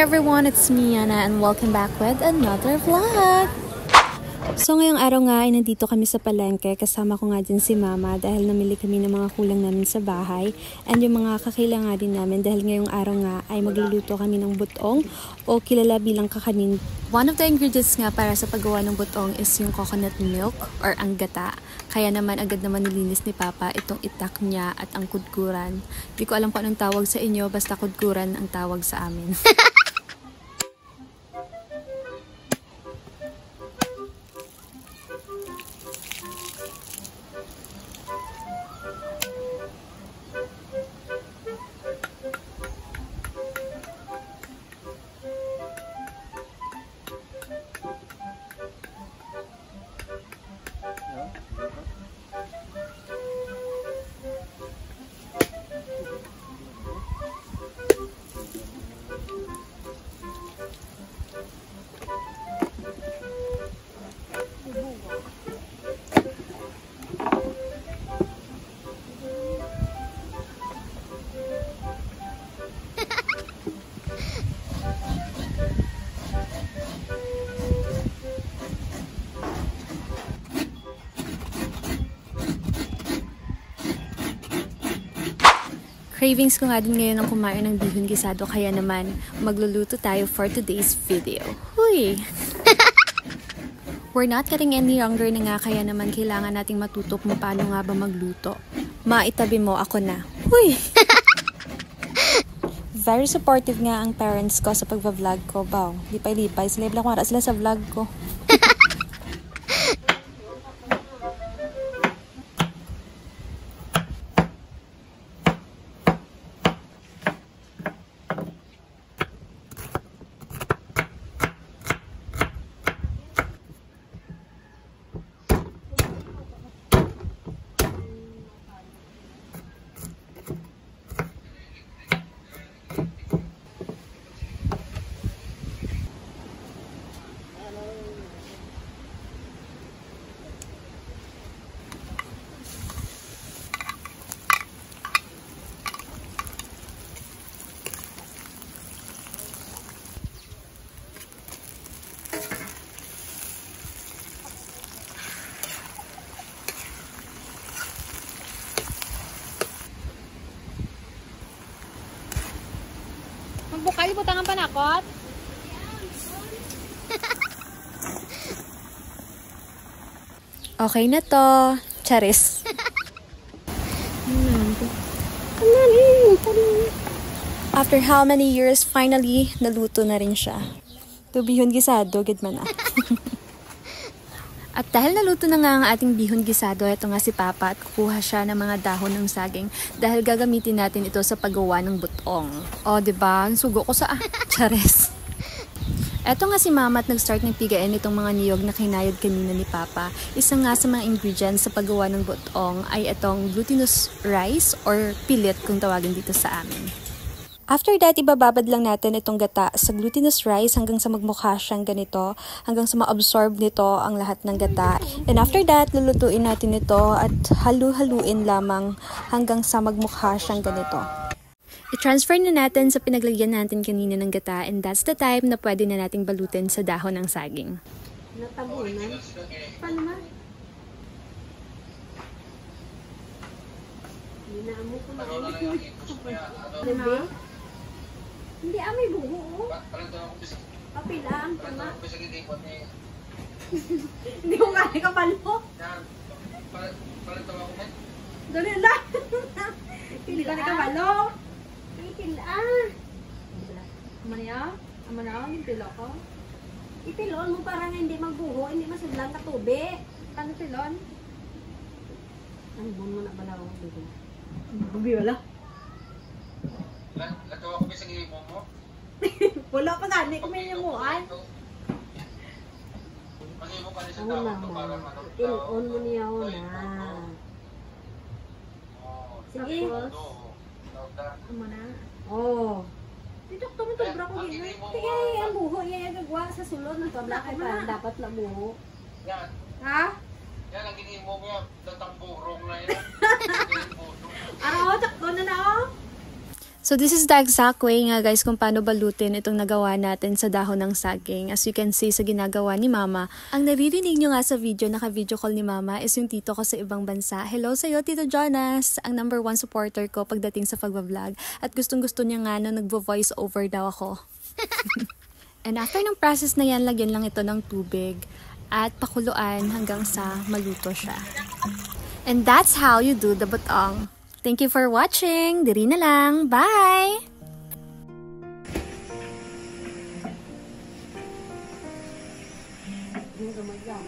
everyone, it's me Yana and welcome back with another vlog. So ngayong araw nga ay nandito kami sa palengke, kasama ko nga din si mama dahil namili kami ng mga kulang namin sa bahay and yung mga kakailangan din namin dahil ngayong araw nga ay magluluto kami ng butong o kilala bilang kakanin. One of the ingredients nga para sa paggawa ng butong is yung coconut milk or ang gata. Kaya naman agad naman nilinis ni Papa itong itak niya at ang kudkuran. Di ko alam kung anong tawag sa inyo, basta kudkuran ang tawag sa amin. Cravings ko nga din ngayon ang kumain ng bihon gisado, kaya naman magluluto tayo for today's video. Huy! We're not getting any younger na nga, kaya naman kailangan nating matuto kung paano nga ba magluto. Maitabi mo, ako na. Huy! Very supportive nga ang parents ko sa pagva-vlog ko. Baw, lipay-lipay. Sila sa vlog ko. Magbukay, butang ang panakot. Okay na to. Charis. After how many years, finally, naluto na rin siya. To bihon gisado, gid man na. At dahil naluto na nga ang ating bihon gisado, ito nga si Papa at kukuha siya ng mga dahon ng saging dahil gagamitin natin ito sa paggawa ng butong. O, diba? Sugo ko sa Charis. Ito nga si Mama at nag-start ng pigain itong mga niyog na kinayod kanina ni Papa. Isa nga sa mga ingredients sa paggawa ng butong ay itong glutinous rice or pilit kung tawagin dito sa amin. After that, ibababad lang natin itong gata sa glutinous rice hanggang sa magmukha siyang ganito, hanggang sa ma-absorb nito ang lahat ng gata. And after that, lulutuin natin ito at halu-haluin lamang hanggang sa magmukha siyang ganito. I-transfer na natin sa pinaglagyan natin kanina ng gata, and that's the time na pwede na nating balutin sa dahon ng saging. Natabunan? Paano man? Hindi na amo ko na. Hindi, may buho. Kapila ang tama. Hindi ko kaya kapalo. Dali lang. Hindi ka na kapalo. Pila. Amanya? Pila ko. Ipilon mo parang hindi magbuho, hindi masadlang katubi. Paano pilon? Ang buon mo na bala ako dito. Bubi wala. Nagawa ko ba sa gilid mo? Wala pa gani, kumain yung muan. Ano naman? Il-on mo niya ako na. Sige. Ano na? Oo. Dito ko tumutubra ko gina. Sige, ang buho. Yan, gagawa sa sulod ng tabla. Kaya dapat na buho. Ha? Yan, ang ginimo mo yan. Datang burong na yan. Araw, takto na na. So this is the exact way nga guys kung paano balutin itong nagawa natin sa dahon ng saging. As you can see sa ginagawa ni Mama. Ang naririnig nyo nga sa video, naka-video call ni Mama, is yung tito ko sa ibang bansa. Hello sa'yo, Tito Jonas! Ang #1 supporter ko pagdating sa pagbablog. At gustong-gusto niya nga na nagvo-voice over daw ako. And after ng process na yan, lagyan lang ito ng tubig at pakuluan hanggang sa maluto siya. And that's how you do the butong. Thank you for watching. Diri na lang. Bye! Yung gamay lang.